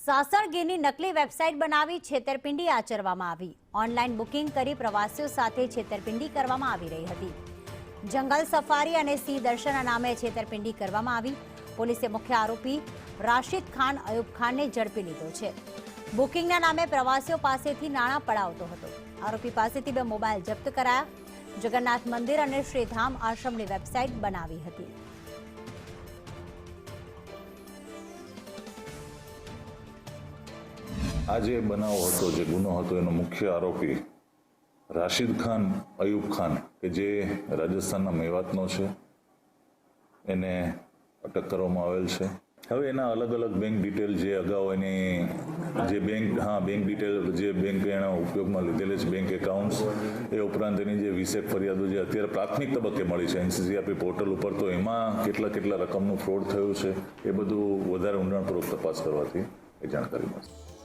સાસણગીરની નકલી વેબસાઇટ બનાવી છેતરપિંડી આચરવામાં આવી। ઓનલાઈન બુકિંગ કરી પ્રવાસીઓ સાથે છેતરપિંડી કરવામાં આવી રહી હતી। જંગલ સફારી અને સિંહ દર્શનના નામે છેતરપિંડી કરવામાં આવી। પોલીસે મુખ્ય આરોપી રાશિદ ખાન અયુબ ખાનને ઝડપી લીધો છે। બુકિંગના નામે પ્રવાસીઓ પાસેથી નાણાં પડાવતો હતો। આરોપી પાસેથી 2 મોબાઈલ જપ્ત કરાયા। જગન્નાથ મંદિર અને શ્રીધામ આશ્રમની વેબસાઇટ બનાવી હતી। આ જે બનાવ હતો, જે ગુનો હતો, એનો મુખ્ય આરોપી રાશિદ ખાન અયુબ ખાન કે જે રાજસ્થાનના મેવાતનો છે, એને અટક કરવામાં આવેલ છે। હવે એના અલગ અલગ બેંક ડિટેલ જે અગાઉ એની જે બેંક ડિટેલ જે બેંક એના ઉપયોગમાં લીધેલી છે, બેંક એકાઉન્ટ્સ, એ ઉપરાંત એની જે 20 ફરિયાદો જે અત્યારે પ્રાથમિક તબક્કે મળી છે NCCRP પોર્ટલ ઉપર, તો એમાં કેટલા રકમનું ફ્રોડ થયું છે એ બધું વધારે ઊંડાણપૂર્વક તપાસ કરવાથી એ જાણકારી મળશે।